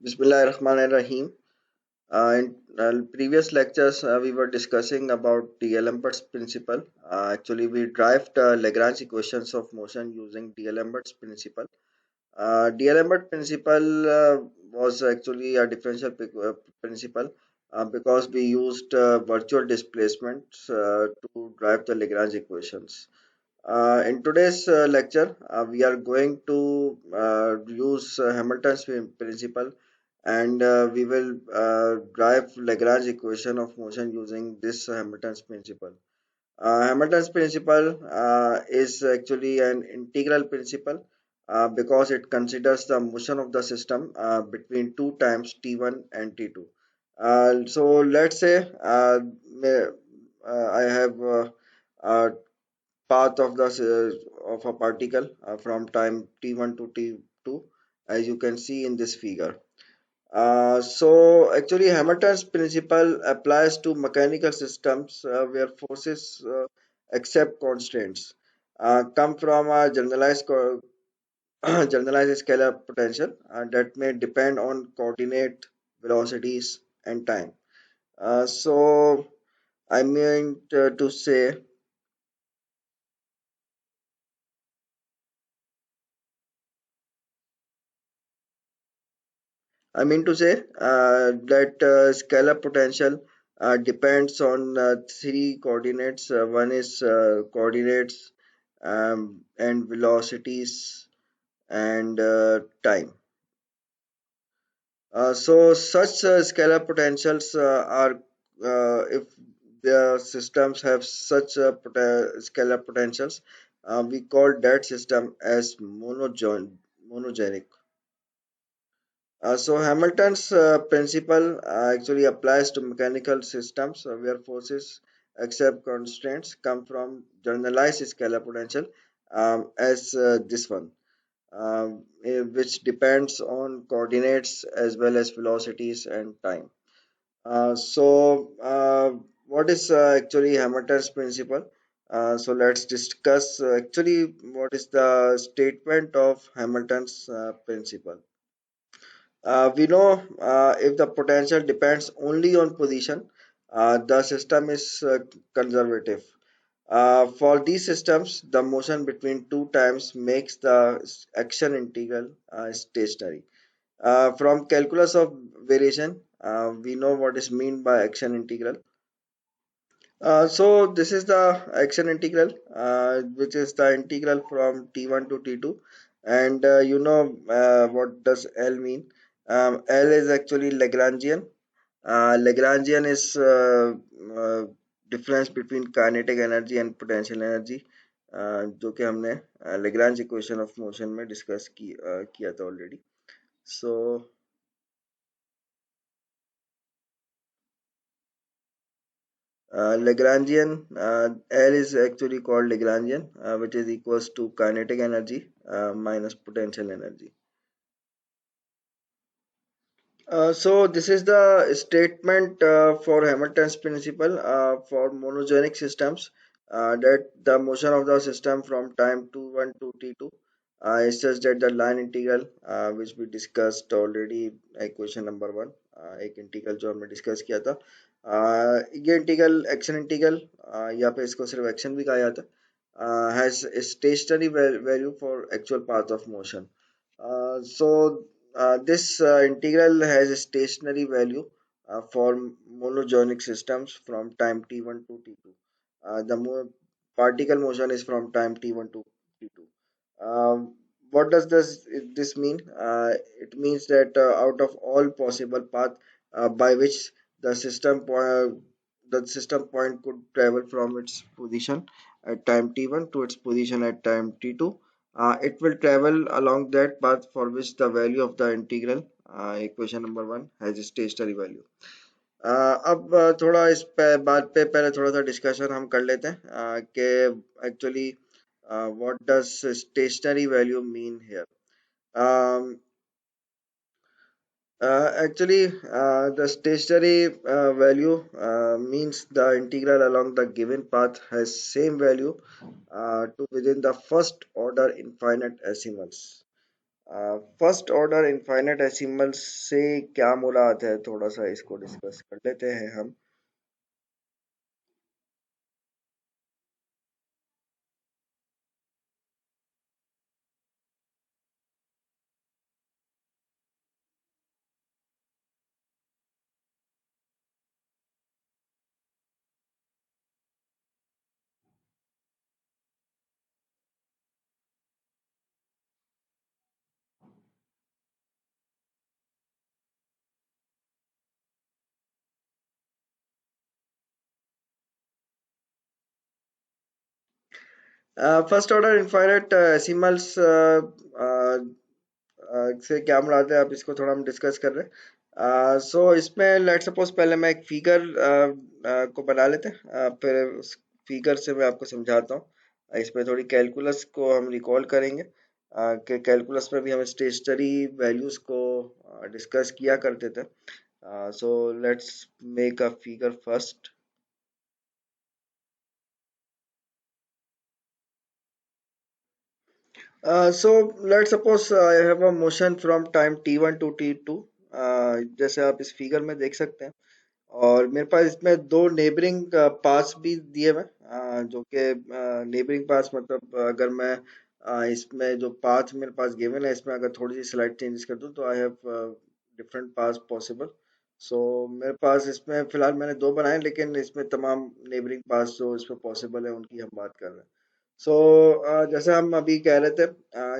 Bismillahirrahmanirrahim. In previous lectures, we were discussing about D'Alembert's principle. Actually, we derived Lagrange equations of motion using D'Alembert's principle. D'Alembert principle was actually a differential principle because we used virtual displacements to drive the Lagrange equations. In today's lecture, we are going to use Hamilton's principle and we will drive Lagrange equation of motion using this Hamilton's principle. Hamilton's principle is actually an integral principle because it considers the motion of the system between two times t1 and t2. So let's say I have a path of the of a particle from time t1 to t2, as you can see in this figure. So actually Hamilton's principle applies to mechanical systems where forces except constraints come from a generalized generalized scalar potential that may depend on coordinate velocities and time. So I meant to say I mean to say that scalar potential depends on three coordinates. One is coordinates and velocities and time. So such scalar potentials are if the systems have such scalar potentials, we call that system as monogenic. So Hamilton's principle actually applies to mechanical systems where forces except constraints come from generalized scalar potential as this one, which depends on coordinates as well as velocities and time. So what is actually Hamilton's principle? So let's discuss actually what is the statement of Hamilton's principle. We know if the potential depends only on position, the system is conservative. For these systems, the motion between two times makes the action integral stationary. From calculus of variation, we know what is meant by action integral. So this is the action integral, which is the integral from t1 to t2, and what does L mean? L is actually Lagrangian. Lagrangian is difference between kinetic energy and potential energy, जो कि हमने Lagrange equation of motion में discuss किया था already. So Lagrangian, L is actually called Lagrangian, which is equals to kinetic energy minus potential energy. So this is the statement for Hamilton's principle for monogenic systems that the motion of the system from time t1 to t2 is such that the line integral which we discussed already equation number one, एक integral जो हमने discuss किया था, ये integral action integral या पे इसको सिर्फ एक्शन भी कहा जाता है, has a stationary value for actual path of motion. This integral has a stationary value for monogenic systems from time t1 to t2. The particle motion is from time t1 to t2. What does this mean? It means that out of all possible path by which the system point could travel from its position at time t1 to its position at time t2, it will travel along that path for which the value of the integral equation number one has a stationary value. अब थोड़ा इस बात पे पहले थोड़ा सा discussion हम कर लेते हैं कि actually what does stationary value mean here. Actually, the stationary value means the integral along the given path has same value to within the first order infinite decimals. First order infinitesimal से क्या मुराद है, थोड़ा सा इसको discuss कर लेते हैं हम। फर्स्ट ऑर्डर इनफाइनाइट एसिमल्स से क्या मुराद है, अब इसको थोड़ा हम डिस्कस कर रहे हैं। सो इसमें लेट सपोज पहले मैं एक फिगर को बना लेते हैं, फिर उस फिगर से मैं आपको समझाता हूँ। इसमें थोड़ी कैलकुलस को हम रिकॉल करेंगे कि कैलकुलस में भी हम स्टेशनरी वैल्यूज को डिस्कस किया करते थे। So let's make a figure first. So let's suppose I have a motion from time t1 to t2, जैसे आप इस फिगर में देख सकते हैं। और मेरे पास इसमें दो नेबरिंग पास भी दिए हुए हैं, जो कि नेबरिंग पास मतलब अगर मैं इसमें जो पाथ मेरे पास गिवन है इसमें अगर थोड़ी सी स्लाइड चेंजेस कर दूं तो I have different paths possible. So मेरे पास इसमें फिलहाल मैंने दो बनाए हैं, लेकिन इसमें तमाम नेबरिंग पास जो इसमें पॉसिबल है उनकी हम बात कर रहे हैं। सो जैसे हम अभी कह रहे थे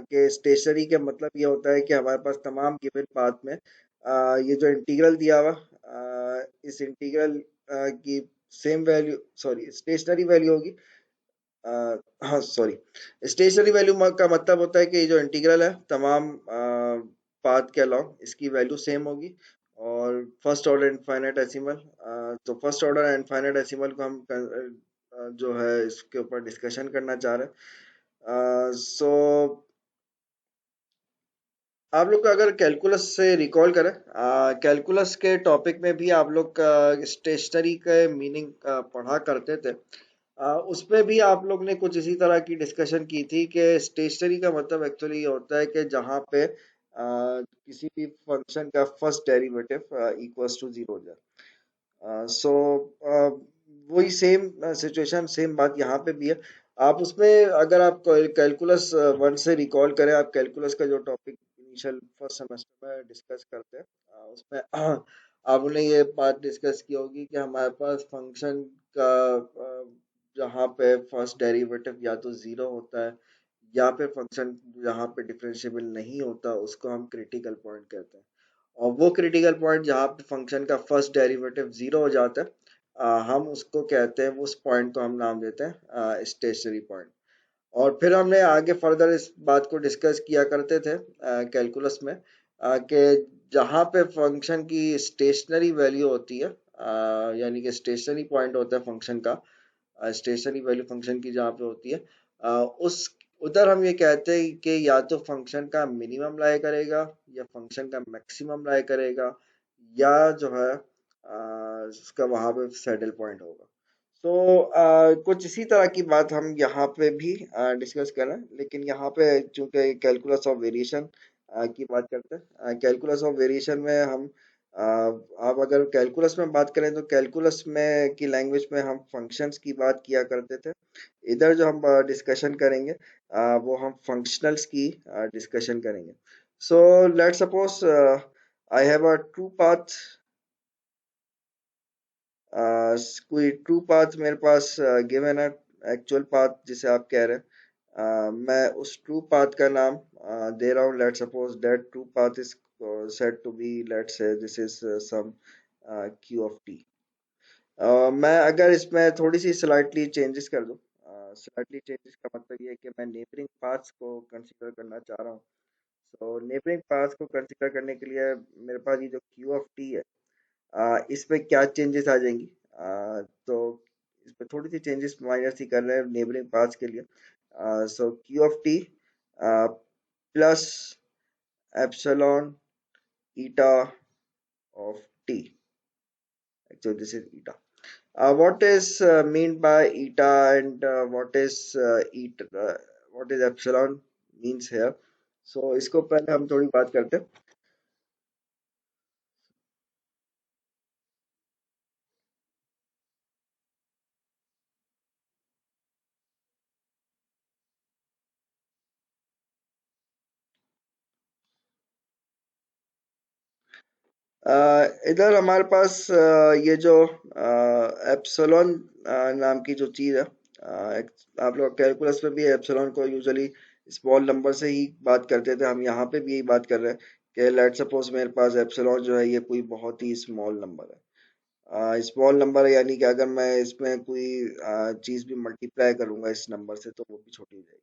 कि स्टेशनरी का मतलब ये होता है कि हमारे पास तमाम गिवन पाथ में ये जो इंटीग्रल दिया हुआ इस इंटीग्रल की same value, sorry stationary value होगी। हाँ सॉरी, स्टेशनरी वैल्यू का मतलब होता है कि ये जो इंटीग्रल है तमाम पाथ के अलॉन्ग इसकी वैल्यू सेम होगी। और फर्स्ट ऑर्डर इनफाइनाइट डेसिमल, तो फर्स्ट ऑर्डर इनफाइनाइट डेसिमल को हम जो है इसके ऊपर डिस्कशन करना चाह रहे हैं। सो आप लोग अगर कैलकुलस से रिकॉल करें, कैलकुलस के टॉपिक में भी आप लोग स्टेशनरी के मीनिंग पढ़ा करते थे। उसमें भी आप लोग ने कुछ इसी तरह की डिस्कशन की थी कि स्टेशनरी का मतलब एक्चुअली ये होता है कि जहाँ पे किसी भी फंक्शन का first derivative equals to zero हो जाए। सो वही सेम सिचुएशन, सेम बात यहाँ पे भी है। आप उसमें अगर आप कैलकुलस वन से रिकॉल करें, आप कैलकुलस का जो टॉपिक इनिशियल फर्स्ट सेमेस्टर में डिस्कस करते हैं, उसमें आपने ये बात डिस्कस की होगी कि हमारे पास फंक्शन का जहाँ पे फर्स्ट डेरिवेटिव या तो जीरो होता है या फिर फंक्शन जहाँ पे डिफरेंशिएबल नहीं होता उसको हम क्रिटिकल पॉइंट कहते हैं। और वो क्रिटिकल पॉइंट जहाँ पे फंक्शन का फर्स्ट डेरिवेटिव जीरो हो जाता है, हम उसको कहते हैं, उस पॉइंट को हम नाम देते हैं स्टेशनरी पॉइंट। और फिर हमने आगे फर्दर इस बात को डिस्कस किया करते थे कैलकुलस में कि जहाँ पे फंक्शन की स्टेशनरी वैल्यू होती है, यानी कि स्टेशनरी पॉइंट होता है फंक्शन का, स्टेशनरी वैल्यू फंक्शन की जहाँ पे होती है, उस उधर हम ये कहते हैं कि या तो फंक्शन का मिनिमम लाई करेगा या फंक्शन का मैक्सिमम लाई करेगा, या जो है उसका वहां पे सैडल पॉइंट होगा। तो कुछ इसी तरह की बात हम यहाँ पे भी डिस्कस कर रहे हैं, लेकिन यहाँ पे चूंकि कैलकुलस ऑफ वेरिएशन की बात करते हैं, कैलकुलस ऑफ वेरिएशन में हम आप अगर कैलकुलस में बात करें तो कैलकुलस में की लैंग्वेज में हम फंक्शंस की बात किया करते थे। इधर जो हम डिस्कशन करेंगे वो हम फंक्शनल्स की डिस्कशन करेंगे। So let suppose I have a true path, कोई ट्रू पाथ मेरे पास गिवन है, एक्चुअल पाथ जिसे आप कह रहे हैं। मैं उस ट्रू पाथ का नाम दे रहा हूँ। Let suppose that true path is said to be, let's say this is some Q of T. मैं अगर इसमें थोड़ी सी स्लाइटली चेंजेस कर दूं, स्लाइटली चेंजेस का मतलब ये है कि मैं नेबरिंग पाथ्स को कंसीडर करना चाह रहा हूँ। सो नेबरिंग पाथ्स को कंसीडर करने के लिए मेरे पास ये जो क्यू ऑफ टी है, इसमें क्या चेंजेस आ जाएंगी। तो इसमें थोड़ी सी चेंजेस माइनर सी कर रहे हैं नेबरिंग पाथ्स के लिए। So q of t plus epsilon eta of t, actually this is eta. What is mean by eta, and what is epsilon means here? सो इसको पहले हम थोड़ी बात करते हैं। इधर हमारे पास ये जो एप्सिलॉन नाम की जो चीज़ है, आप लोग कैलकुलस में भी एप्सिलॉन को यूजुअली स्मॉल नंबर से ही बात करते थे, हम यहाँ पे भी यही बात कर रहे हैं कि लेट सपोज मेरे पास एप्सिलॉन जो है ये कोई बहुत ही स्मॉल नंबर है। स्मॉल नंबर है यानी कि अगर मैं इसमें कोई चीज़ भी मल्टीप्लाई करूंगा इस नंबर से तो वो भी छोटी हो जाएगी।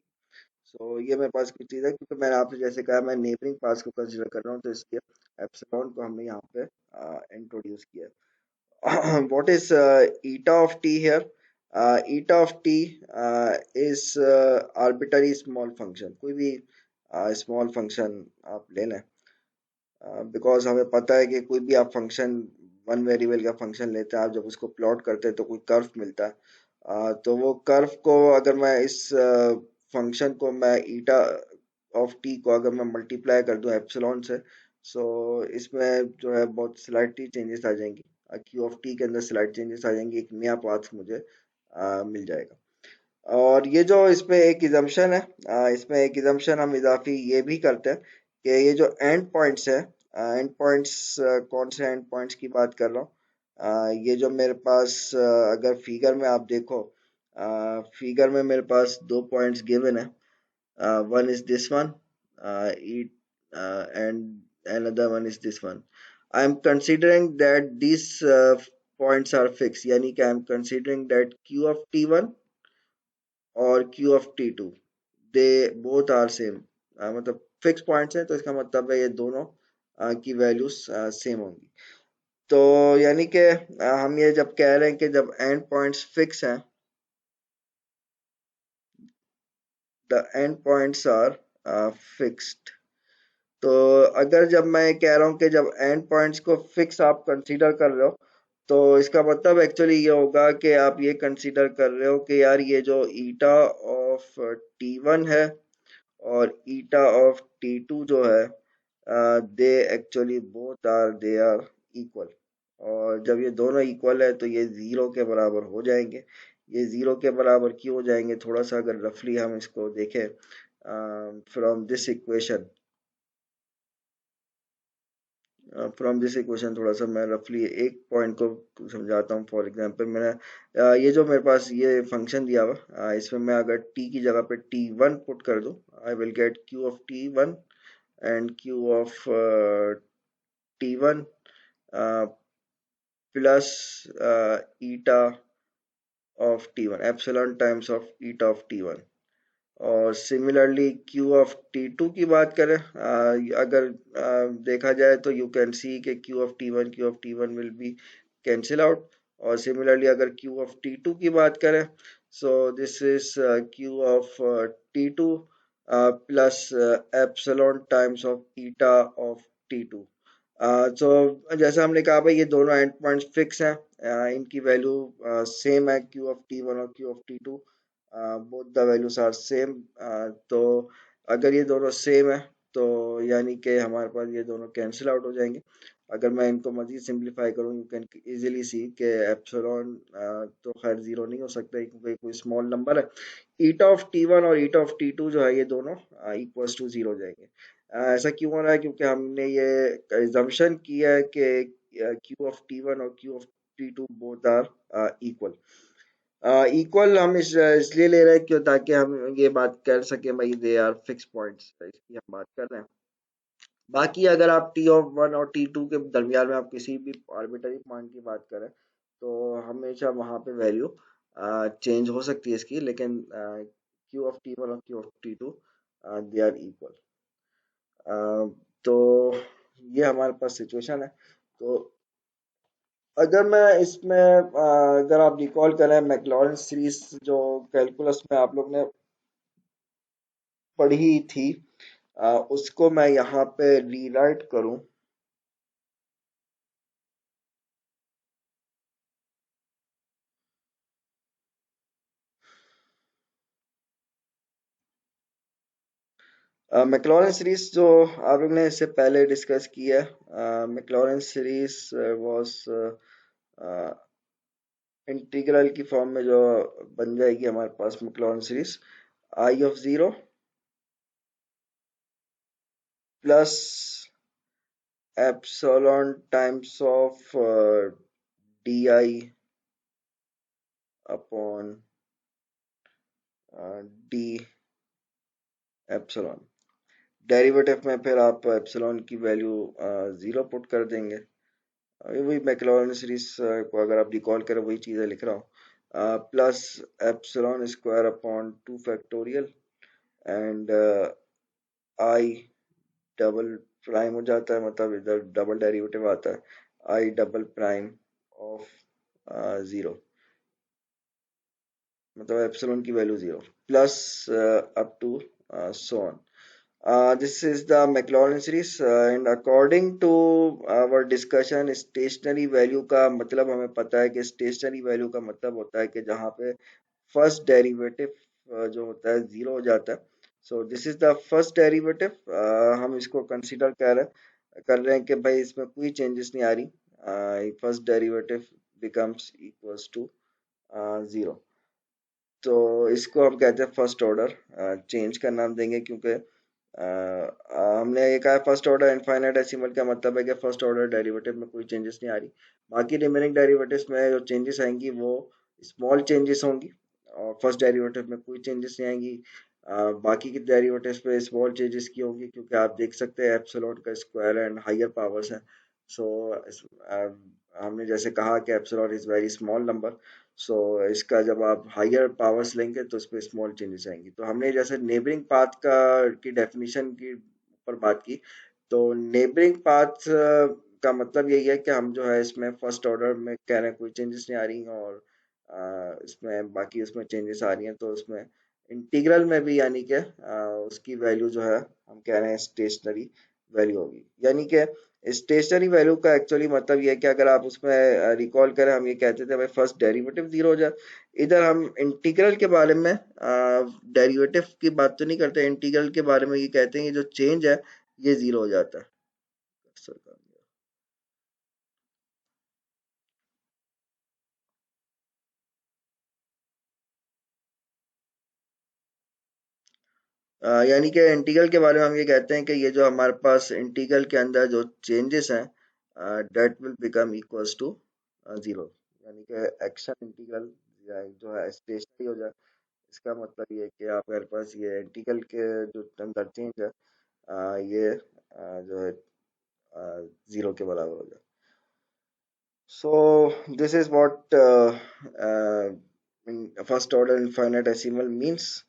सो ये मेरे पास कुछ चीज़ है, क्योंकि मैंने आपसे जैसे कहा मैं नेबरिंग पास को कंसिडर कर रहा हूँ, तो इसलिए एप्सिलॉन को हमने यहाँ पे इंट्रोड्यूस किया है। What is eta of T here? Eta of T is arbitrary small function, कोई भी स्मॉल फंक्शन आप ले लें, बिकॉज हमें पता है कि कोई भी आप फंक्शन, वन वेरिएबल का फंक्शन लेते हैं, आप जब उसको प्लॉट करते हैं तो कोई कर्व मिलता है। तो वो कर्व को अगर मैं इस फंक्शन को मैं ईटा ऑफ टी को अगर मैं मल्टीप्लाई कर दूं एप्सिलॉन से, सो इसमें जो है बहुत स्लाइटली चेंजेस आ जाएंगी, क्यू ऑफ टी के अंदर स्लाइट चेंजेस आ जाएंगी, एक नया पाथ मुझे मिल जाएगा। और ये जो इसमें एक इजम्पशन है, इसमें एक इजम्पशन हम इजाफी ये भी करते हैं कि ये जो एंड पॉइंट्स है, एंड पॉइंट्स कौन से एंड पॉइंट्स की बात कर रहा हूँ, ये जो मेरे पास अगर फिगर में आप देखो, फिगर में मेरे पास दो पॉइंट्स गिवन है, one is this one, it and another one is this one. I'm considering that these points are fixed, यानी कि I'm considering that q of t1 और q of t2 they both are same, मतलब fix points हैं, तो इसका मतलब है ये दोनों की वैल्यूज सेम होंगी। तो यानी कि हम ये जब कह रहे हैं कि जब एंड पॉइंट्स फिक्स हैं, the end points are fixed, तो अगर जब मैं कह रहा हूँ कि जब एंड पॉइंट्स को फिक्स आप कंसीडर कर रहे हो, तो इसका मतलब एक्चुअली ये होगा कि आप ये कंसीडर कर रहे हो कि यार ये जो ईटा ऑफ टी वन है और ईटा ऑफ टी टू जो है, they actually both are they are equal, और जब ये दोनों इक्वल है तो ये जीरो के बराबर हो जाएंगे। ये जीरो के बराबर क्यों हो जाएंगे, थोड़ा सा अगर रफली हम इसको देखें from this equation, from this equation थोड़ा सा मैं रफली एक पॉइंट को समझाता हूँ। फॉर एग्जांपल मैंने ये जो मेरे पास ये फंक्शन दिया हुआ, इसमें मैं अगर t की जगह पे t1 पुट कर दूँ, आई will gate q of t1 and q of t1 plus eta of t1, epsilon times of eta of t1। और सिमिलरली Q ऑफ T2 की बात करें, अगर देखा जाए तो यू कैन सी कि Q of T1 will be cancel out, और सिमिलरली अगर Q ऑफ T2 की बात करें, so this is Q of T2 plus epsilon times of eta of T2। तो जैसे हमने कहा भाई ये दोनों एंड पॉइंट्स फिक्स हैं, इनकी वैल्यू सेम है, Q ऑफ T1 और Q of T2, both the values are same. तो अगर ये दोनों सेम है तो यानी कि हमारे पास ये दोनों कैंसिल आउट हो जाएंगे। अगर मैं इनको मजीद सिंप्लीफाई करूँ, यू कैन इजीली सी कि एप्सिलॉन तो खैर जीरो नहीं हो सकता क्योंकि कोई स्मॉल नंबर है। ईटा ऑफ टी1 और ईटा ऑफ टी2 जो है ये दोनों इक्वल्स टू जीरो हो जाएंगे। ऐसा क्यों हो रहा है, क्योंकि हमने ये एजम्पशन किया है कि क्यू ऑफ टी1 और Q of T two both are equal. Equal हम इसलिए ले रहे हैं क्यों, ताकि हम ये बात कर सके भाई दे आर फिक्स पॉइंट्स, इसकी हम बात कर रहे हैं। बाकी अगर आप टी ऑफ वन और टी टू के दरमियान में आप किसी भी आर्बिटरी पॉइंट की बात करें, तो हमेशा वहां पे वैल्यू चेंज हो सकती है इसकी, लेकिन क्यू ऑफ टी वन और Q of T two they are equal. तो ये हमारे पास सिचुएशन है। तो अगर मैं इसमें अगर आप रिकॉल करें मैक्लॉरेंस सीरीज जो कैलकुलस में आप लोग ने पढ़ी थी, उसको मैं यहाँ पे रीराइट करूँ, मैक्लॉरेन सीरीज जो आप लोग ने इससे पहले डिस्कस किया है, मैक्लॉरेन सीरीज वाज इंटीग्रल की फॉर्म में जो बन जाएगी हमारे पास Maclaurin series I of zero plus epsilon times of d I upon d epsilon. Derivative में फिर आप एप्सिलॉन की वैल्यू जीरो पुट कर देंगे। अभी वही मैक्लॉरेन सीरीज को अगर आप रिकॉल करें वही चीज़ें लिख रहा हूँ, plus epsilon square upon two factorial and I double prime हो जाता है, मतलब इधर डबल डेरिवेटिव आता है, I double prime of zero, मतलब एप्सिलॉन की value zero plus up to so on. This is the Maclaurin series and according to our discussion stationary value का मतलब हमें पता है कि stationary value का मतलब होता है कि जहाँ पे first derivative जो होता है जीरो हो जाता है। So this is the first derivative, हम इसको consider कर रहे हैं कि भाई इसमें कोई changes नहीं आ रही, first derivative becomes equals to zero. तो इसको हम कहते हैं फर्स्ट ऑर्डर चेंज का नाम देंगे, क्योंकि हमने ये कहा फर्स्ट ऑर्डर इनफाइनाइट डेसिमल का मतलब है कि फर्स्ट ऑर्डर डेरिवेटिव में कोई चेंजेस नहीं आ रही। बाकी रिमेनिंग डेरिवेटिव्स में जो चेंजेस आएंगी वो स्मॉल चेंजेस होंगी और फर्स्ट डेरिवेटिव में कोई चेंजेस नहीं आएंगी। बाकी की डेरिवेटिव्स पे स्मॉल चेंजेस की होंगी, क्योंकि आप देख सकते हैं एप्सिलॉन का स्क्वायर एंड हायर पावर्स है। सो हमने जैसे कहा कि epsilon is very small number, so इसका जब आप हायर पावर्स लेंगे तो इस पे स्मॉल चेंजेस आएंगी। तो हमने जैसे नेबरिंग पाथ का की डेफिनेशन की ऊपर बात की, तो नेबरिंग पाथ का मतलब यही है कि हम जो है इसमें फर्स्ट ऑर्डर में कह रहे हैं कोई चेंजेस नहीं आ रही, और इसमें बाकी उसमें चेंजेस आ रही हैं, तो उसमें इंटीग्रल में भी यानी कि उसकी वैल्यू जो है हम कह रहे हैं स्टेशनरी वैल्यू होगी। यानी कि स्टेशनरी वैल्यू का एक्चुअली मतलब ये है कि अगर आप उसमें रिकॉल करें, हम ये कहते थे भाई फर्स्ट डेरिवेटिव जीरो हो जाए। इधर हम इंटीग्रल के बारे में डेरिवेटिव की बात तो नहीं करते, इंटीग्रल के बारे में ये कहते हैं कि जो चेंज है ये जीरो हो जाता है। यानी कि इंटीग्रल के बारे में हम ये कहते हैं कि ये जो हमारे पास इंटीग्रल के अंदर जो चेंजेस हैं that will become equals to zero. यानी कि एक्शन इंटीग्रल जो है स्टेशनरी हो जाए, इसका मतलब ये है कि आपके पास ये इंटीग्रल के जो अंदर चेंज है ये जो है जीरो के बराबर हो जाए। So this is what in first order infinitesimal means.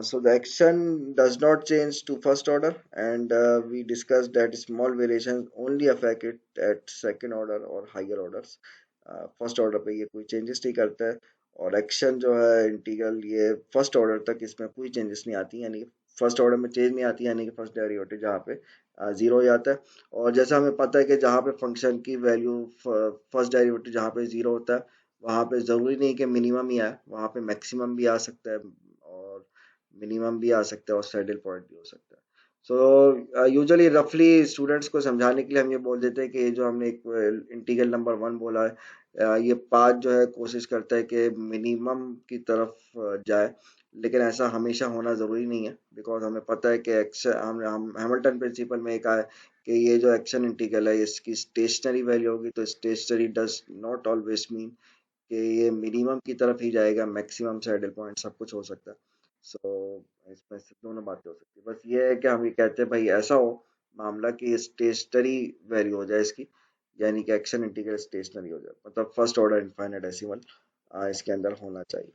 So the action does not change to first order, and we discussed that small variations only affect it at second order or higher orders. First order पे ये कोई changes नहीं करता है, और action जो है integral ये फर्स्ट ऑर्डर तक इसमें कोई चेंजेस नहीं आती, यानी फर्स्ट ऑर्डर में चेंज नहीं आती, यानी कि फर्स्ट डेरिवेटिव जहाँ पे जीरो हो जाता है। और जैसा हमें पता है कि जहाँ पे फंक्शन की वैल्यू फर्स्ट डेरिवेटिव जहाँ पे जीरो होता है वहाँ पे ज़रूरी नहीं कि मिनिमम ही आए, वहाँ पे मैक्सिमम भी आ सकता है और मिनिमम भी आ सकता है और सैडल पॉइंट भी हो सकता है। सो यूजुअली रफली स्टूडेंट्स को समझाने के लिए हम ये बोल देते हैं कि ये जो हमने एक इंटीग्रल नंबर वन बोला है, ये पाथ जो है कोशिश करता है कि मिनिमम की तरफ जाए, लेकिन ऐसा हमेशा होना ज़रूरी नहीं है, बिकॉज हमें पता है कि एक्शन हम हैमिल्टन प्रिंसिपल में एक आया कि ये जो एक्शन इंटीग्रल है इसकी स्टेशनरी वैल्यू होगी, तो stationary does not always mean कि ये मिनिमम की तरफ ही जाएगा, मैक्सिमम सैडल पॉइंट सब कुछ हो सकता है। सो इसमें से दोनों बातें हो सकती है, बस ये है कि हम ये कहते हैं भाई ऐसा हो मामला कि स्टेशनरी वैल्यू हो जाए इसकी, यानी कि एक्शन इंटीग्रल स्टेशनरी हो जाए, मतलब फर्स्ट ऑर्डर इनफाइनाइट डेसिमल इसके अंदर होना चाहिए।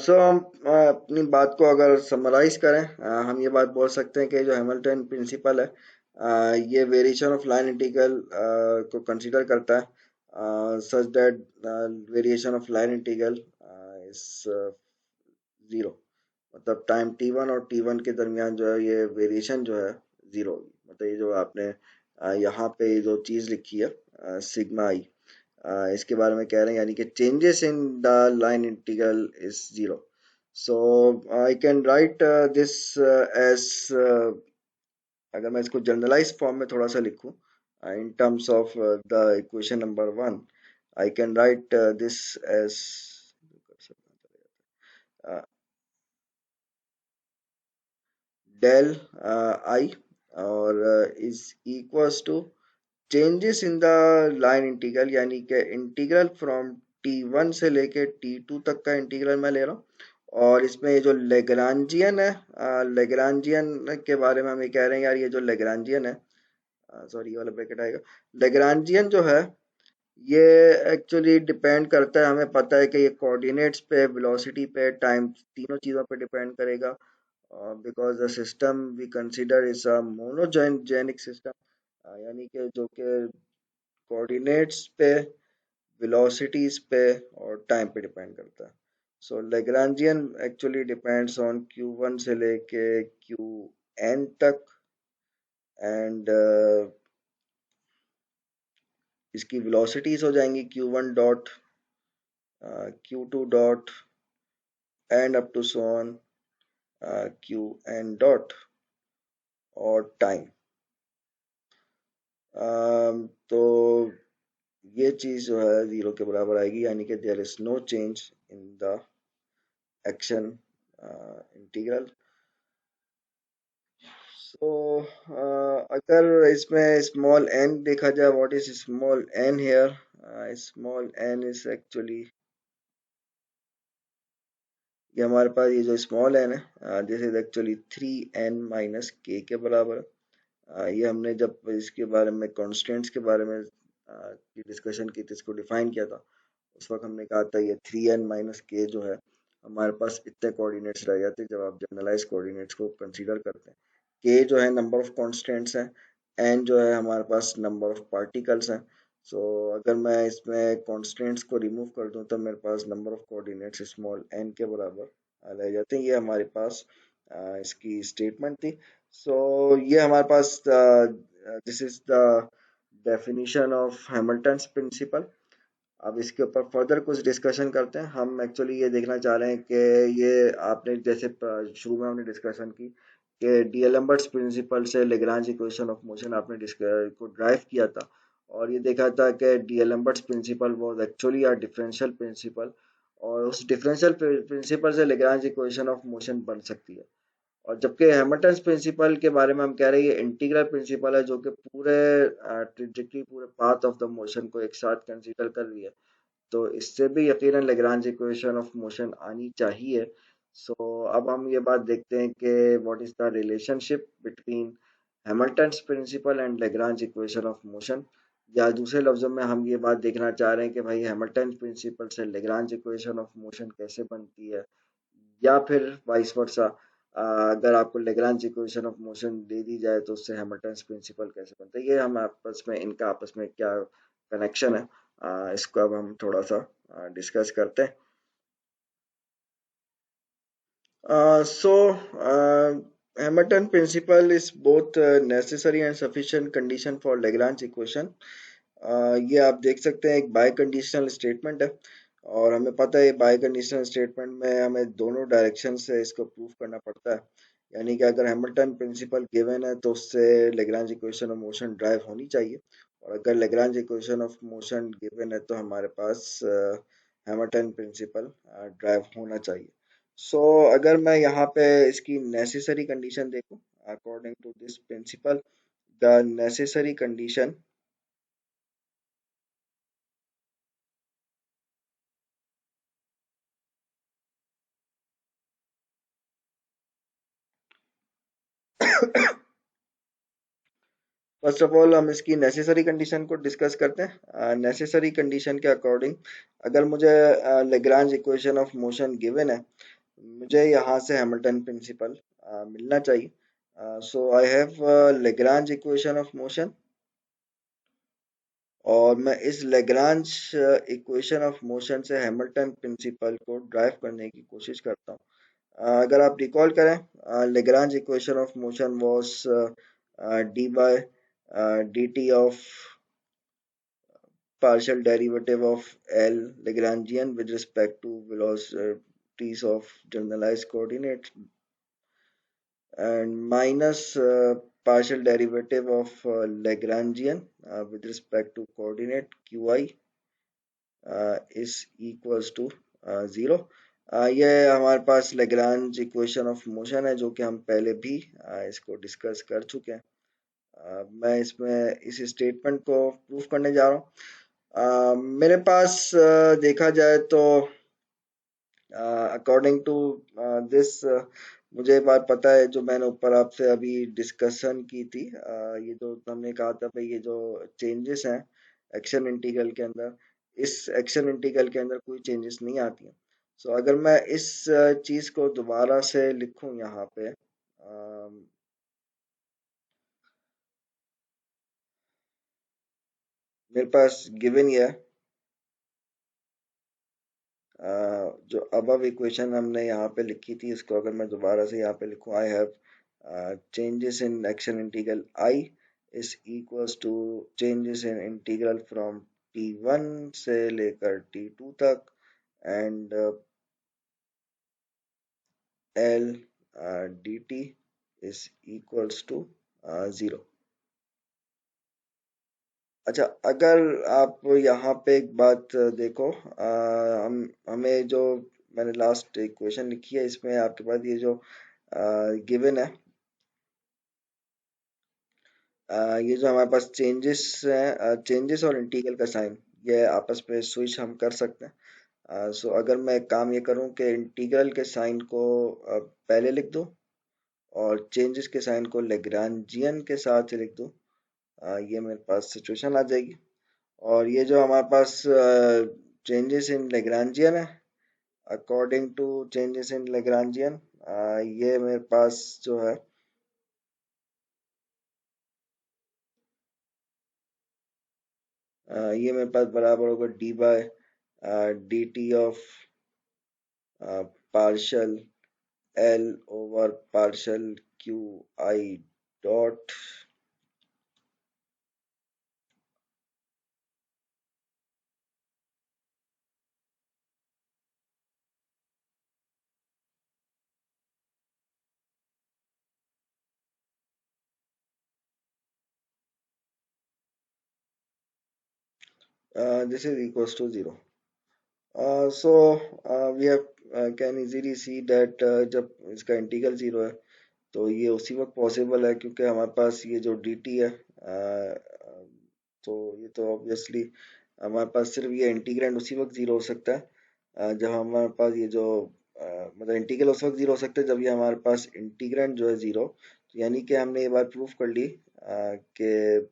सो हम अपनी बात को अगर समराइज करें, हम ये बात बोल सकते हैं कि जो हैमिल्टन प्रिंसिपल है ये वेरिएशन ऑफ लाइन इंटीग्रल को कंसीडर करता है such that variation of line integral is zero, मतलब टाइम टी वन और टी वन के दरमियान जो है ये वेरिएशन जो है जीरो होगी। मतलब ये जो आपने यहाँ पे जो चीज़ लिखी है सिग्मा आई, इसके बारे में कह रहे हैं, यानी कि changes in the line integral is zero. So I can write this as, अगर मैं इसको जनरलाइज फॉर्म में थोड़ा सा लिखूं, in terms of the equation number one, I can write this as del I, और is equals to changes in the line integral, यानी कि इंटीग्रल फ्रॉम t1 से लेके t2 तक का इंटीग्रल मैं ले रहा हूँ. और इसमें ये जो लेग्रांजियन है, लेग्रांजियन के बारे में हम ये कह रहे हैं यार, ये जो लेग्रांजियन है, सॉरी ये वाला ब्रैकेट आएगा, लेग्रांजियन जो है ये एक्चुअली डिपेंड करता है, हमें पता है कि ये कोऑर्डिनेट्स पे, वेलोसिटी पे, टाइम, तीनों चीज़ों पे डिपेंड करेगा. Because the system we consider is a monogenic system, यानी कि जो कि कोऑर्डिनेट्स पे, वेलोसिटीज पे और टाइम पे डिपेंड करता है. So Lagrangian actually depends on Q1 से लेके Qn तक, एंड इसकी वेलोसिटीज हो जाएंगी Q1 dot, Q2 dot, and up to so on Qn dot, और टाइम. तो ये चीज जो है जीरो के बराबर आएगी, यानी कि there is no change in the action integral. So अगर इसमें स्मॉल एन देखा जाए, what is small n here? Small n is actually, ये हमारे पास ये जो स्मॉल एन है, this is actually 3n - k के बराबर है. ये हमने जब इसके बारे में, कॉन्स्टेंट्स के बारे में की डिस्कशन की थी, इसको डिफाइन किया था, उस वक्त हमने कहा था ये 3n - k जो है, हमारे पास इतने कोऑर्डिनेट्स रह जाते हैं जब आप जनरलाइज कोऑर्डिनेट्स को कंसीडर करते हैं. k जो है नंबर ऑफ कॉन्स्टेंट्स हैं, n जो है हमारे पास नंबर ऑफ पार्टिकल्स हैं. सो अगर मैं इसमें कॉन्स्टेंट्स को रिमूव कर दूं तो मेरे पास number of coordinates small n के बराबर रह जाते हैं. ये हमारे पास इसकी स्टेटमेंट थी. सो ये हमारे पास, this is the definition of Hamilton's principle. अब इसके ऊपर फर्दर कुछ डिस्कशन करते हैं. हम एक्चुअली ये देखना चाह रहे हैं कि ये आपने जैसे शुरू में हमने डिस्कशन की कि डीएलएम्बर्ट्स प्रिंसिपल से लेग्रांज इक्वेशन ऑफ मोशन आपने को ड्राइव किया था, और ये देखा था कि D'Alembert's principle was actually a differential principle, और उस डिफरेंशियल प्रिंसिपल से लेग्रांज इक्वेशन ऑफ मोशन बन सकती है. और जबकि हैमिल्टन्स प्रिंसिपल के बारे में हम कह रहे हैं, ये इंटीग्रल प्रिंसिपल है जो कि पूरे ट्रिजेक्टरी, पूरे पाथ ऑफ द मोशन को एक साथ कंसीडर कर रही है. तो इससे भी यकीनन लेग्रांज इक्वेशन ऑफ मोशन आनी चाहिए. सो अब हम ये बात देखते हैं कि what is the relationship between Hamilton's principle and Lagrange equation of motion, या दूसरे लफ्जों में हम ये बात देखना चाह रहे हैं कि भाई हैमिल्टन प्रिंसिपल से लेग्रांज इक्वेशन ऑफ मोशन कैसे बनती है, या फिर वाइस वर्सा, अगर आपको लेग्रांज इक्वेशन ऑफ मोशन दे दी जाए तो उससे हैमिल्टन्स प्रिंसिपल कैसे बनता है. ये हम आपस में, इनका आपस में क्या कनेक्शन है, इसको अब हम थोड़ा सा डिस्कस करते हैं. So, Hamilton principle is both necessary and sufficient condition for Lagrange equation. ये आप देख सकते हैं एक बाई कंडीशनल स्टेटमेंट है, और हमें पता है बाई कंडीशनल स्टेटमेंट में हमें दोनों डायरेक्शन से इसको प्रूव करना पड़ता है. यानी कि अगर हैमिल्टन प्रिंसिपल गिवन है तो उससे Lagrange equation of motion drive होनी चाहिए, और अगर Lagrange equation of motion given है तो हमारे पास हैमिल्टन प्रिंसिपल ड्राइव होना चाहिए. सो अगर मैं यहाँ पे इसकी नेसेसरी कंडीशन देखूं, according to this principle, the necessary condition, first of all हम इसकी नेसेसरी कंडीशन को डिस्कस करते हैं. नेसेसरी कंडीशन के अकॉर्डिंग, अगर मुझे Lagrange equation of motion given है, मुझे यहाँ से हैमिल्टन प्रिंसिपल मिलना चाहिए. So I have Lagrange equation of motion, और मैं इस लेग्रांज इक्वेशन ऑफ मोशन से हैमिल्टन प्रिंसिपल को ड्राइव करने की कोशिश करता हूँ. अगर आप रिकॉल करें, Lagrange equation of motion was d by dt of partial derivative of L Lagrangian with respect to velocities of generalized coordinates, and minus partial derivative of Lagrangian with respect to coordinate qi is equals to 0। ये हमारे पास Lagrange equation of motion है जो कि हम पहले भी इसको discuss कर चुके हैं। मैं इसमें इस स्टेटमेंट को प्रूफ करने जा रहा हूँ। मेरे पास देखा जाए तो अकॉर्डिंग टू दिस मुझे एक बात पता है जो मैंने ऊपर आपसे अभी डिस्कशन की थी। ये जो हमने कहा था भाई ये जो चेंजेस हैं एक्शन इंटीग्रल के अंदर, इस एक्शन इंटीग्रल के अंदर कोई चेंजेस नहीं आती हैं। सो अगर मैं इस चीज को दोबारा से लिखूं यहाँ पे, मेरे पास गिवन ये है, जो अबव इक्वेशन हमने यहाँ पे लिखी थी इसको अगर मैं दोबारा से यहाँ पे लिखूं, I have changes in action integral I is equals to changes in integral from t1 से लेकर t2 तक and L dt is equals to 0। अच्छा, अगर आप यहाँ पे एक बात देखो, हमें जो मैंने लास्ट इक्वेशन लिखी है इसमें आपके पास ये जो गिवन है, ये जो हमारे पास चेंजेस हैं, चेंजेस और इंटीग्रल का साइन ये आपस में स्विच हम कर सकते हैं। सो अगर मैं एक काम ये करूं कि इंटीग्रल के साइन को पहले लिख दूं और चेंजेस के साइन को लेग्रांजियन के साथ लिख दूं, ये मेरे पास सिचुएशन आ जाएगी। और ये जो हमारे पास चेंजेस इन लेग्रांजियन है, according to changes in Lagrangian, ये मेरे पास जो है ये मेरे पास बराबर होगा D by D T of partial L over partial Q I dot this is equals to 0। So we have can easily see that जब इसका इंटीग्रल 0 है तो ये उसी वक्त पॉसिबल है क्योंकि हमारे पास ये जो डी टी है, तो ये तो ऑब्वियसली हमारे पास सिर्फ ये इंटीग्रेंड उसी वक्त 0 हो सकता है जब हमारे पास ये जो मतलब इंटीग्रल उस वक्त 0 हो सकता है जब ये हमारे पास इंटीग्रेंड जो है 0। तो यानी कि हमने ये बात प्रूफ कर ली कि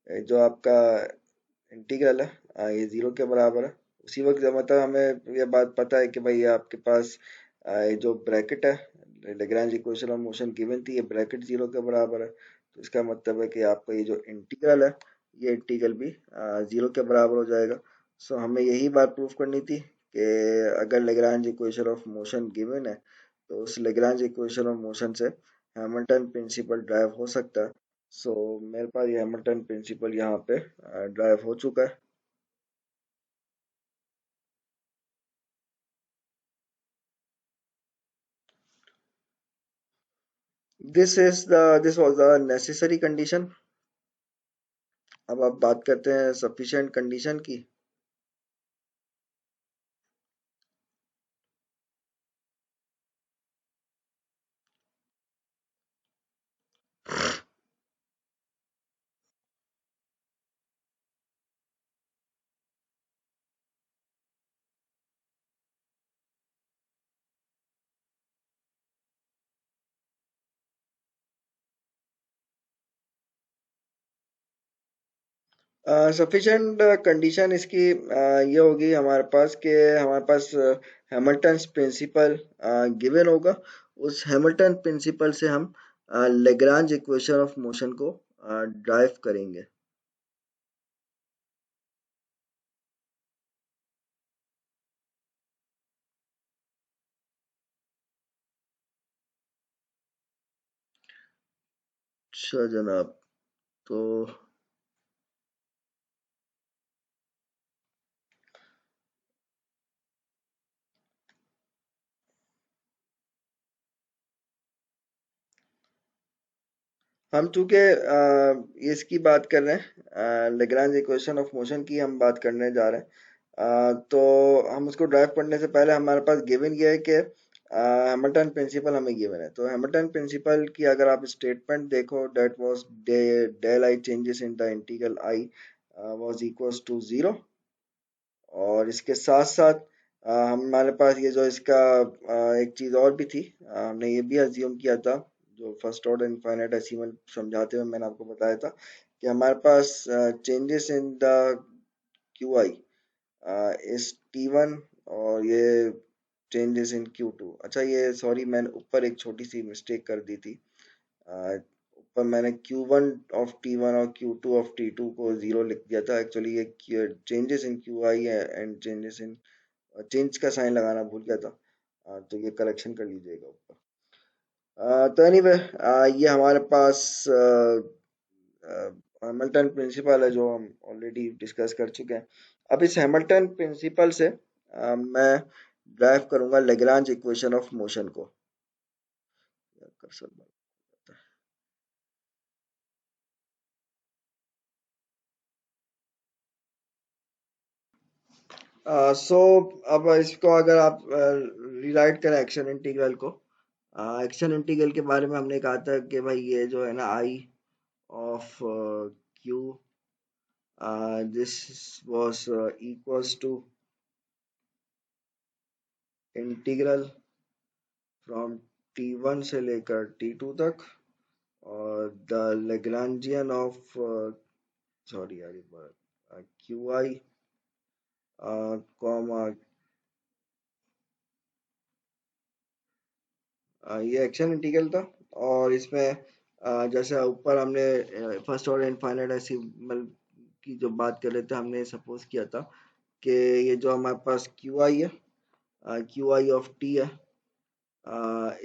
जो आपका इंटीग्रल है ये 0 के बराबर है उसी वक्त जब मतलब हमें ये बात पता है कि भाई ये आपके पास ये जो ब्रैकेट है Lagrange equation of motion given थी, ये ब्रैकेट 0 के बराबर है। तो इसका मतलब है कि आपका ये जो इंटीग्रल है ये इंटीग्रल भी 0 के बराबर हो जाएगा। सो हमें यही बात प्रूफ करनी थी कि अगर Lagrange equation of motion given है तो उस लेग्रांज इक्वेशन ऑफ मोशन से हैमिल्टन प्रिंसिपल ड्राइव हो सकता है। सो मेरे पास ये हैमिल्टन प्रिंसिपल यहाँ पे ड्राइव हो चुका है। This was the necessary condition. अब आप बात करते हैं सफिशिएंट कंडीशन की। सफिशिएंट कंडीशन इसकी ये होगी हमारे पास कि हमारे पास हैमिल्टन प्रिंसिपल गिवन होगा। उस हैमिल्टन प्रिंसिपल से हम लेग्रांज इक्वेशन ऑफ मोशन को ड्राइव करेंगे। अच्छा जनाब, तो हम चूंकि ये इसकी बात कर रहे हैं, लेग्रांज इक्वेशन ऑफ मोशन की हम बात करने जा रहे हैं। तो हम उसको ड्राइव करने से पहले हमारे पास गिवन ये है कि हैमिल्टन प्रिंसिपल हमें गिवन है। तो हैमिल्टन प्रिंसिपल की अगर आप स्टेटमेंट देखो, that was del I changes in the integral I was equals to zero. और इसके साथ साथ हमारे पास ये जो इसका एक चीज और भी थी, हमने ये भी अज्यूम किया था, जो फर्स्ट ऑर्डर इनफाइनाइट डेसिमल समझाते हुए मैंने आपको बताया था कि हमारे पास changes in the q i is t one, और ये चेंजेस इन क्यू टू। अच्छा, ये सॉरी, मैंने ऊपर एक छोटी सी मिस्टेक कर दी थी। ऊपर मैंने Q1 ऑफ T1 और Q2 ऑफ T2 को जीरो लिख दिया था। एक्चुअली ये चेंजेस इन QI है, एंड चेंजेस इन चेंज का साइन लगाना भूल गया था। तो ये करेक्शन कर लीजिएगा ऊपर। तो एनीवे, ये हमारे पास हैमिल्टन प्रिंसिपल है जो हम ऑलरेडी डिस्कस कर चुके हैं। अब इस हैमिल्टन प्रिंसिपल से मैं ड्राइव करूंगा लेग्रांज इक्वेशन ऑफ मोशन को। कर सकता सो अब इसको अगर आप रिराइट करें एक्शन इंटीग्रल को, एक्शन इंटीग्रल के बारे में हमने कहा था कि भाई ये जो है ना i of q, this was equals to integral from T1 से लेकर T2 तक, और द लेग्रांजियन ऑफ, सॉरी यार, क्यू आई कॉमा, ये एक्शन इंटीग्रल था। और इसमें जैसे ऊपर हमने फर्स्ट ऑर्डर इनफाइनाइट डेसिमल की जो बात कर रहे थे, हमने सपोज किया था कि ये जो हमारे पास क्यू आई है, क्यू आई ऑफ टी है,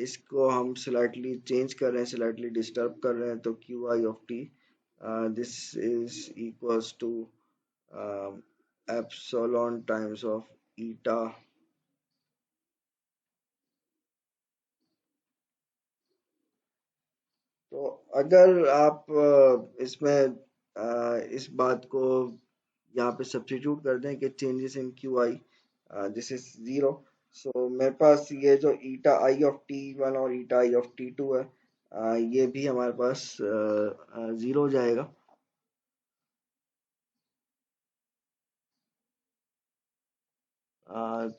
इसको हम स्लाइटली चेंज कर रहे हैं, स्लाइटली डिस्टर्ब कर रहे हैं। तो Q I of T this is equals to epsilon times of eta. तो अगर आप इसमें इस बात को यहाँ पे सब्स्टिट्यूट कर दें कि changes in Q i this is zero, so मेरे पास ये जो eta i of T one और eta i of T two है, ये भी हमारे पास जीरो हो जाएगा।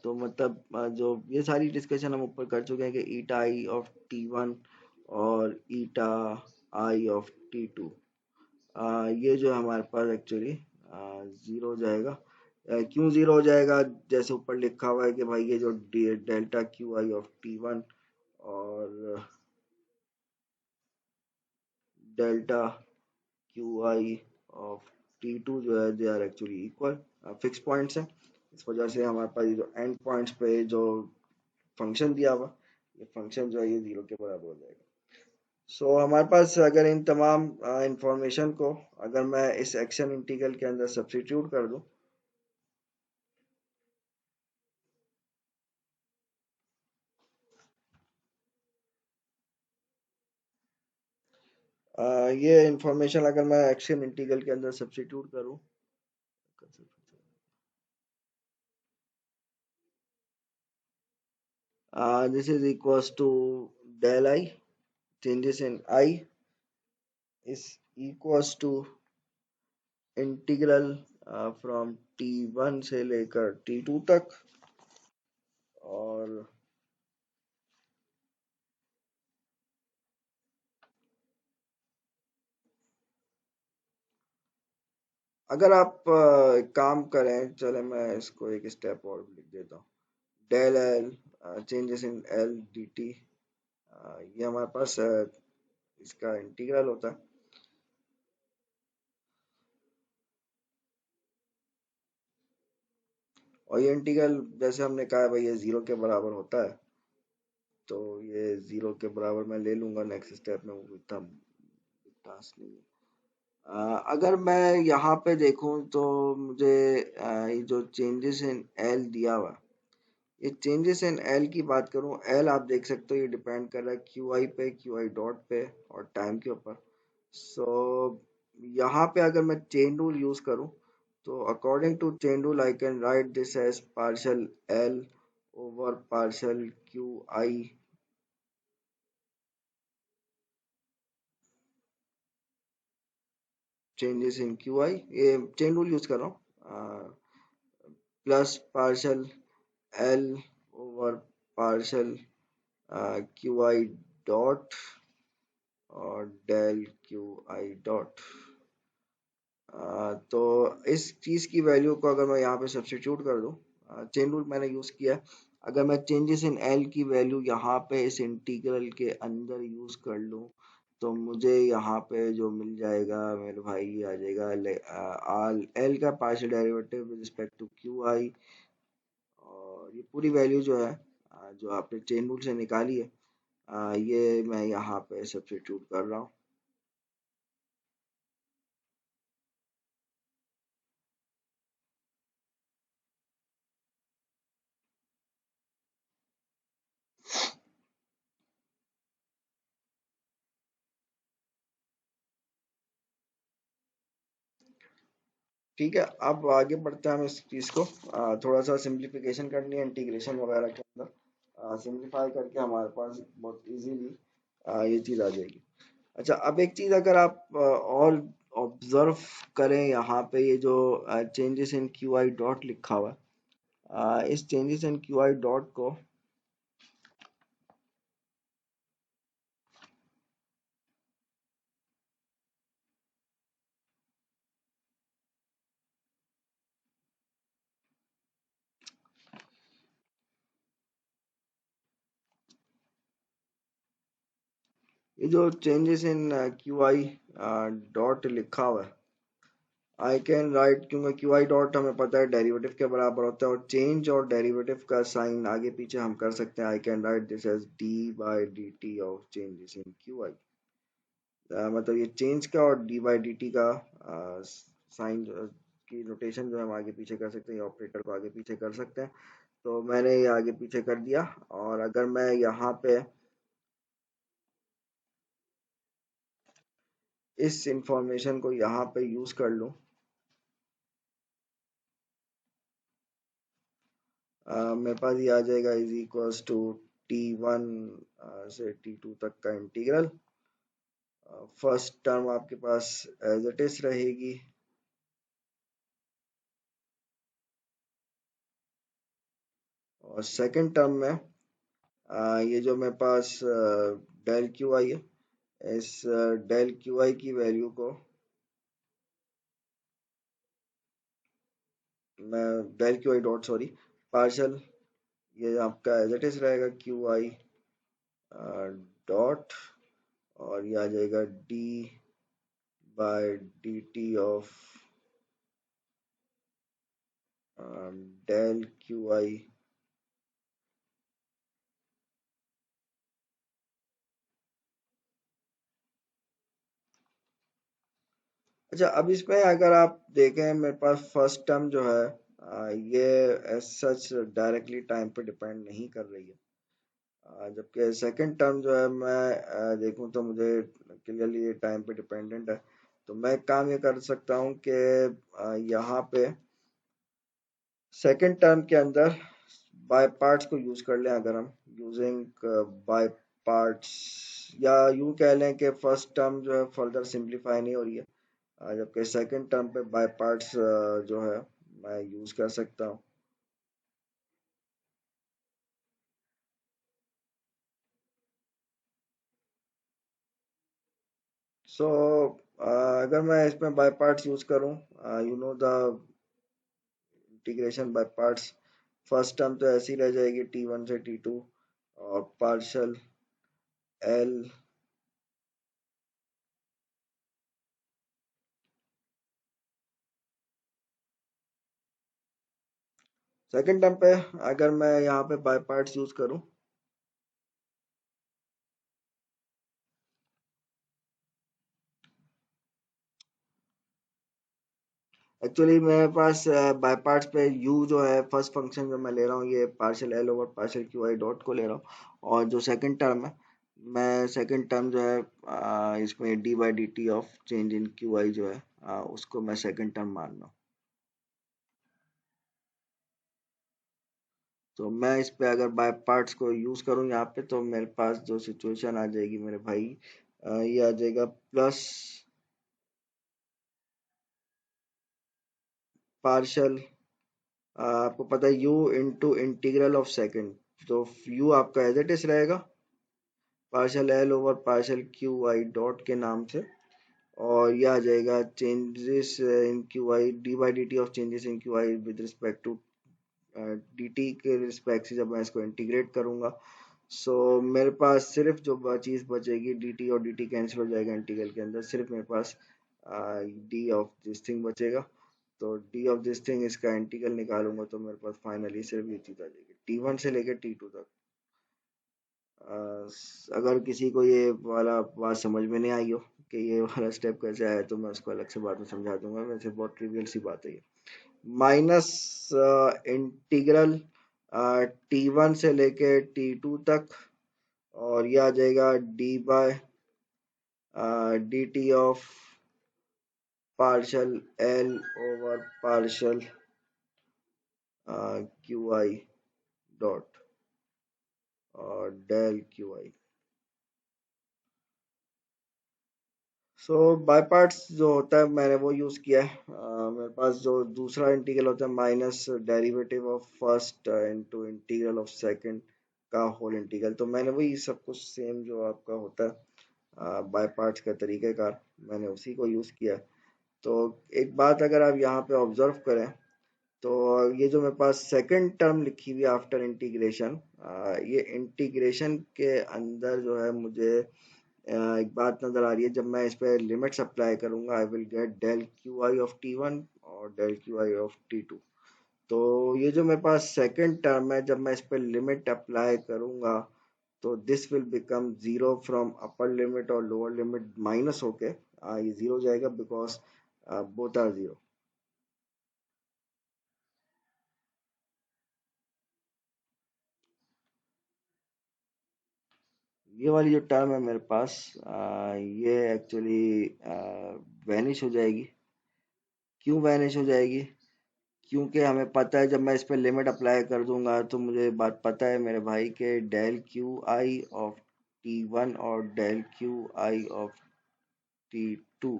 तो मतलब जो ये सारी डिस्कशन हम ऊपर कर चुके हैं कि ईटा आई ऑफ टी वन और eta i of T to, ये जो है हमारे पास एक्चुअली जीरो हो जाएगा। क्यों जीरो हो जाएगा? जैसे ऊपर लिखा हुआ है कि भाई ये जो delta q I of T one और delta q I of T two जो है, they are actually equal, fix points हैं। इस वजह से हमारे पास ये जो एंड पॉइंट्स पे जो फंक्शन दिया हुआ, ये फंक्शन जो है ये जीरो के बराबर हो जाएगा। सो हमारे पास अगर इन तमाम इंफॉर्मेशन को अगर मैं इस एक्शन इंटीग्रल के अंदर सब्स्टिट्यूट कर दूं, ये इंफॉर्मेशन अगर मैं एक्शन इंटीग्रल के अंदर सब्स्टिट्यूट करूं, this is equals to del I changes in I is equals to integral from T1 से लेकर T2 तक। और अगर आप काम करें, चले मैं इसको एक स्टेप और लिख देता हूँ, del L changes in L D T, ये हमारे पास इसका इंटीग्रल होता है। और ये इंटीग्रल जैसे हमने कहा है भाई ये जीरो के बराबर होता है, तो ये जीरो के बराबर मैं ले लूंगा नेक्स्ट स्टेप में, वो इतना टास्क नहीं है। अगर मैं यहाँ पे देखूं तो मुझे ये जो चेंजेस इन एल दिया हुआ, ये चेंजेस इन एल की बात करूं, एल आप देख सकते हो ये डिपेंड कर रहा है क्यू आई पे, क्यू आई डॉट पे और टाइम के ऊपर। सो यहाँ पे अगर मैं चेन रूल यूज करूँ, तो according to chain rule I can write this as partial L over partial Q I, changes in Q I, ये चेन रूल यूज कर रहा हूँ, plus partial L over partial Q I dot और del Q I dot. तो इस चीज़ की value को अगर मैं यहाँ पे सब्स्टिट्यूट कर दूँ, चेन रूल मैंने यूज़ किया है, अगर मैं चेंजेस इन एल की वैल्यू यहाँ पे इस इंटीग्रल के अंदर यूज़ कर लूँ, तो मुझे यहाँ पे जो मिल जाएगा मेरे भाई, ये आ जाएगा एल का partial derivative with respect to Q I, और ये पूरी वैल्यू जो है जो आपने चेन रूल से निकाली है, ये मैं यहाँ पे सब्स्टिट्यूट कर रहा हूँ। ठीक है, अब आगे बढ़ते हैं हम इस चीज़ को, थोड़ा सा सिंप्लीफिकेशन करनी है इंटीग्रेशन वगैरह के अंदर, सिंप्लीफाई करके हमारे पास बहुत इजीली ये चीज़ आ जाएगी। अच्छा, अब एक चीज़ अगर आप और ऑब्जर्व करें, यहाँ पे ये जो changes in Q I dot लिखा हुआ है, इस changes in Q I dot को, ये जो changes in Q I dot लिखा हुआ है, आई कैन राइट, क्योंकि क्यू आई डॉट हमें पता है डेरिवेटिव के बराबर होता है, और चेंज और डेरिवेटिव का साइन आगे पीछे हम कर सकते हैं। I can write this as D by D T of changes in Q I, मतलब ये चेंज का और डी बाई डी टी का साइन की नोटेशन जो है हम आगे पीछे कर सकते हैं, ऑपरेटर को आगे पीछे कर सकते हैं। तो मैंने ये आगे पीछे कर दिया, और अगर मैं यहाँ पे इस इंफॉर्मेशन को यहाँ पे यूज कर लूँ, मेरे पास ये आ जाएगा इज इक्वल्स टू T1 से T2 तक का इंटीग्रल। फर्स्ट टर्म आपके पास एज इट इज रहेगी, और सेकंड टर्म में ये जो मेरे पास डेल क्यू आई है, इस डेल क्यू आई की वैल्यू को मैं del Q I dot, sorry, partial, ये आपका एज इट इज रहेगा क्यू आई डॉट, और ये आ जाएगा D by D T of del Q I. अच्छा, अब इसमें अगर आप देखें, मेरे पास फर्स्ट टर्म जो है ये एज सच डायरेक्टली टाइम पे डिपेंड नहीं कर रही है, जबकि सेकंड टर्म जो है मैं देखूं तो मुझे क्लियरली ये टाइम पे डिपेंडेंट है। तो मैं एक काम ये कर सकता हूँ कि यहाँ पे सेकंड टर्म के अंदर बाय पार्ट्स को यूज कर लें, अगर हम यूजिंग बाय पार्ट्स, या यूं कह लें कि फर्स्ट टर्म जो है फर्दर सिंप्लीफाई नहीं हो रही है, जबकि सेकंड टर्म पे बाय पार्ट्स जो है मैं यूज कर सकता हूँ। सो अगर मैं इसमें बाय पार्ट्स यूज करूँ, you know the integration by parts, first term तो ऐसी रह जाएगी T1 से T2, और पार्शल एल, सेकंड टर्म पे अगर मैं यहाँ पे बाय पार्ट्स यूज करूँ, एक्चुअली मेरे पास बाय पार्ट्स पे u जो है फर्स्ट फंक्शन जो मैं ले रहा हूँ, ये partial L over partial Q I dot को ले रहा हूँ, और जो सेकंड टर्म है मैं सेकंड टर्म जो है इसमें D by D T of change in Q I जो है उसको मैं सेकंड टर्म मान रहा हूँ। तो मैं इस पे अगर बाय पार्ट्स को यूज करूँ यहाँ पे, तो मेरे पास जो सिचुएशन आ जाएगी मेरे भाई, ये आ जाएगा प्लस पार्शल, आपको पता है u into integral of second, तो u आपका एज इट इज रहेगा partial L over partial Q I dot के नाम से, और ये आ जाएगा changes in Q I D by D T of changes in Q I with respect to D T के रिस्पेक्ट से जब मैं इसको इंटीग्रेट करूंगा। सो मेरे पास सिर्फ जो चीज़ बचेगी डी टी, और डी टी कैंसिल हो जाएगा इंटीग्रल के अंदर, सिर्फ मेरे पास डी ऑफ दिस थिंग बचेगा। तो डी ऑफ दिस थिंग इसका इंटीग्रल निकालूंगा तो मेरे पास फाइनली सिर्फ ये चीज़ आ जाएगी टी वन से लेकर टी टू तक। अगर किसी को ये वाला बात समझ में नहीं आई हो कि ये वाला स्टेप कैसे आया, तो मैं उसको अलग से बाद में समझा दूंगा, वैसे बहुत ट्रिवियल सी बात है ये। माइनस इंटीग्रल टी वन से लेके टी टू तक, और ये आ जाएगा D by D T of partial L over partial Q I dot और del Q i. So by parts जो होता है मैंने वो यूज़ किया है। मेरे पास जो दूसरा इंटीग्रल होता है minus derivative of first into integral of second का होल इंटीग्रल, तो मैंने वही सब कुछ सेम जो आपका होता है बाय पार्ट्स का तरीक़ेकार, मैंने उसी को यूज़ किया है। तो एक बात अगर आप यहाँ पे ऑब्जर्व करें, तो ये जो मेरे पास सेकंड टर्म लिखी हुई है आफ्टर इंटीग्रेशन, ये इंटीग्रेशन के अंदर जो है मुझे एक बात नजर आ रही है, जब मैं इस पे लिमिट्स अप्लाई करूंगा I will get del Q I of T one और del Q I of T two. तो ये जो मेरे पास सेकंड टर्म है, जब मैं इस पे लिमिट अप्लाई करूंगा तो this will become zero from upper limit और लोअर लिमिट माइनस होके ये जीरो हो जाएगा बिकॉज बोथ आर जीरो। ये वाली जो टर्म है मेरे पास ये एक्चुअली वैनिश हो जाएगी। क्यों वैनिश हो जाएगी? क्योंकि हमें पता है जब मैं इस पे लिमिट अप्लाई कर दूंगा तो मुझे बात पता है मेरे भाई के del Q I of T one और del Q I of T two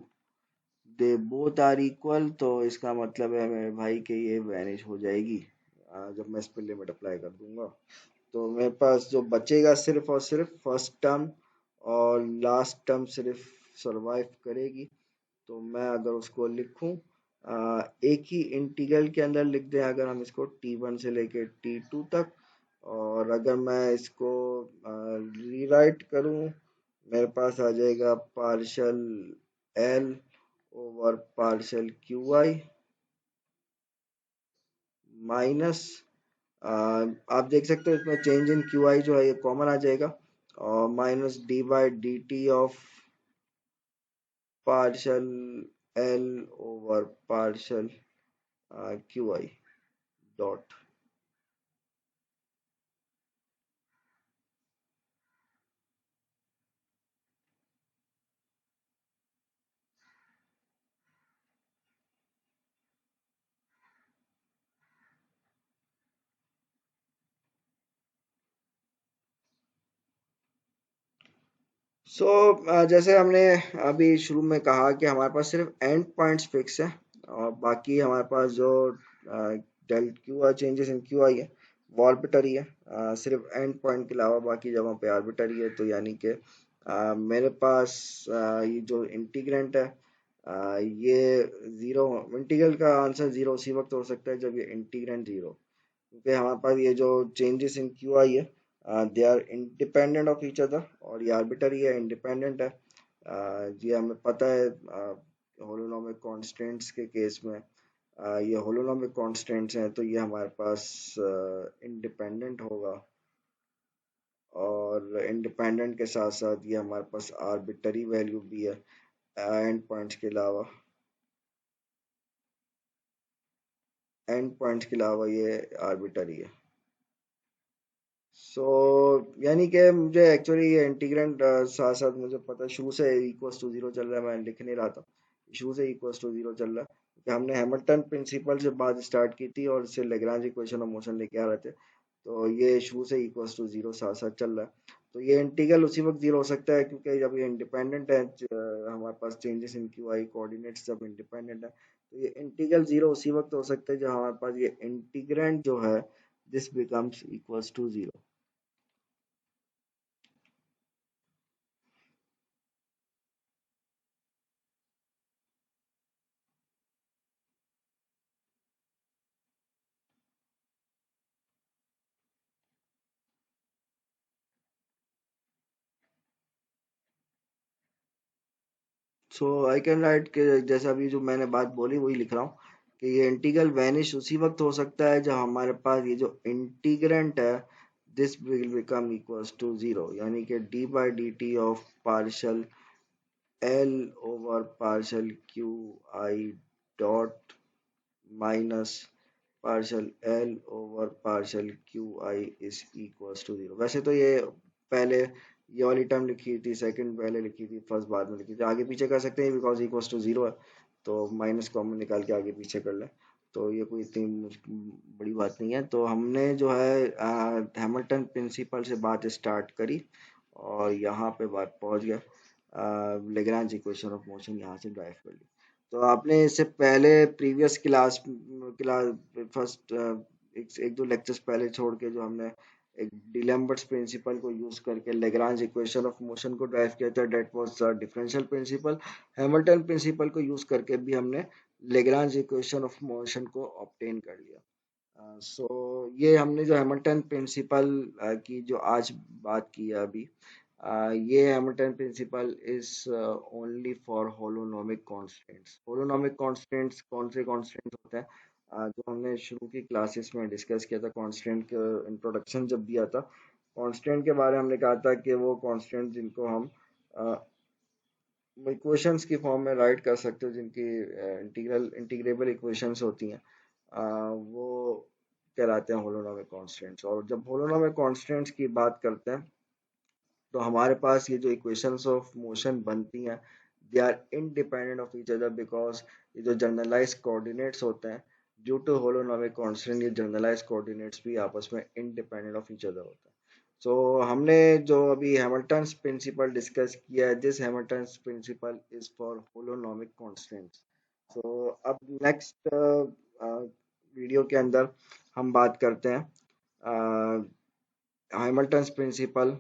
they both are equal, तो इसका मतलब है मेरे भाई के ये वैनिश हो जाएगी जब मैं इस पे लिमिट अप्लाई कर दूंगा। तो मेरे पास जो बचेगा सिर्फ और सिर्फ फर्स्ट टर्म, और लास्ट टर्म सिर्फ सरवाइव करेगी। तो मैं अगर उसको लिखूं एक ही इंटीग्रल के अंदर लिख दें अगर हम इसको टी वन से लेके टी टू तक, और अगर मैं इसको रीराइट करूं, मेरे पास आ जाएगा partial L over partial Q I minus, आप देख सकते हो इसमें चेंज इन क्यू आई जो है ये कॉमन आ जाएगा, और minus d by D T of partial L over partial Q I dot. So जैसे हमने अभी शुरू में कहा कि हमारे पास सिर्फ एंड पॉइंट्स फिक्स है, और बाकी हमारे पास जो del Q I changes in Q I है वो आर्बिटरी है, सिर्फ एंड पॉइंट के अलावा बाकी जगहों पे आर्बिटरी है। तो यानी कि मेरे पास ये जो इंटीग्रेंट है ये ज़ीरो, इंटीग्रल का आंसर ज़ीरो उसी वक्त हो सकता है जब ये इंटीग्रेंट ज़ीरो, क्योंकि हमारे पास ये जो चेंजेस इन क्यू आई है they are independent of each other, और ये आर्बिटरी है, इंडिपेंडेंट है। ये हमें पता है होलोनोमिक कांस्टेंट्स के केस में ये होलोनोमिक कांस्टेंट्स हैं, तो ये हमारे पास इंडिपेंडेंट होगा, और इंडिपेंडेंट के साथ साथ ये हमारे पास आर्बिटरी वैल्यू भी है एंड पॉइंट्स के अलावा, एंड पॉइंट्स के अलावा ये आर्बिटरी है। सो यानी कि मुझे एक्चुअली ये इंटीग्रेंट साथ साथ मुझे पता है, शुरू से इक्वल्स टू जीरो चल रहा है, मैं लिख नहीं रहा था, शुरू से इक्वल्स टू जीरो चल रहा है क्योंकि हमने हैमिल्टन प्रिंसिपल से बात स्टार्ट की थी और इससे लेग्रांज इक्वेशन ऑफ मोशन लेके आ रहे थे। तो ये शुरू से इक्वल्स टू जीरो साथ साथ चल रहा है। तो ये इंटीग्रल उसी वक्त जीरो हो सकता है क्योंकि जब ये इंडिपेंडेंट है, हमारे पास changes in Q i coordinates जब इंडिपेंडेंट है, तो ये इंटीग्रल जीरो उसी वक्त हो सकता है जब हमारे पास ये इंटीग्रेंड जो है this becomes equals to zero. So I can write के जैसा अभी जो मैंने बात बोली वही लिख रहा हूँ कि ये इंटीग्रल वैनिश उसी वक्त हो सकता है जब हमारे पास ये जो इंटीग्रेंट है this will become equals to zero, यानी कि D by D T of partial L over partial Q I dot minus partial L over partial Q I is equals to zero. वैसे तो ये पहले ये वाली टर्म लिखी थी, सेकंड पहले लिखी थी, फर्स्ट बाद में लिखी थी, आगे पीछे कर सकते हैं बिकॉज इक्वल्स टू जीरो है, तो माइनस कॉमन निकाल के आगे पीछे कर लें, तो ये कोई इतनी बड़ी बात नहीं है। तो हमने जो है हैमिल्टन प्रिंसिपल से बात स्टार्ट करी और यहाँ पे बात पहुँच गया, लेग्रांज इक्वेशन ऑफ मोशन यहाँ से ड्राइव कर ली। तो आपने इससे पहले प्रीवियस क्लास फर्स्ट एक दो लेक्चर्स पहले छोड़ के जो हमने एक डिलेम्बर्ट्स प्रिंसिपल को यूज करके लेग्रांज इक्वेशन ऑफ मोशन को ड्राइव किया था, that was differential principle. Hamilton principle को यूज करके भी हमने लेग्रांज इक्वेशन ऑफ मोशन को ऑब्टेन कर लिया। सो ये हमने जो हैमिल्टन प्रिंसिपल की जो आज बात की है अभी, ये Hamilton principle is only for holonomic constants. Holonomic constants कौन से कांस्टेंट्स होते हैं, जो हमने शुरू की क्लासेस में डिस्कस किया था, कांस्टेंट का इंट्रोडक्शन जब दिया था, कांस्टेंट के बारे में हमने कहा था कि वो कांस्टेंट जिनको हम इक्वेशंस की फॉर्म में राइट कर सकते हो, जिनकी इंटीग्रेबल इक्वेशंस होती हैं, वो कहलाते हैं होलोनोमिक कांस्टेंट्स। और जब होलोनोमिक कांस्टेंट्स की बात करते हैं तो हमारे पास ये जो इक्वेशंस ऑफ मोशन बनती हैं they are independent of each other because ये जो जनरलाइज कोऑर्डिनेट्स होते हैं ड्यू टू होलोनोमिक कांस्टेंट, ये जनरलाइज कोऑर्डिनेट्स भी आपस में इंडिपेंडेंट ऑफ ईच अदर होते हैं। सो हमने जो अभी हैमिल्टन्स प्रिंसिपल डिस्कस किया है, this Hamilton's principle is for holonomic constants. So अब नेक्स्ट वीडियो के अंदर हम बात करते हैं Hamilton's principle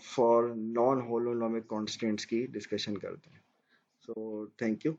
for non holonomic constants की डिस्कशन करते हैं। So thank you.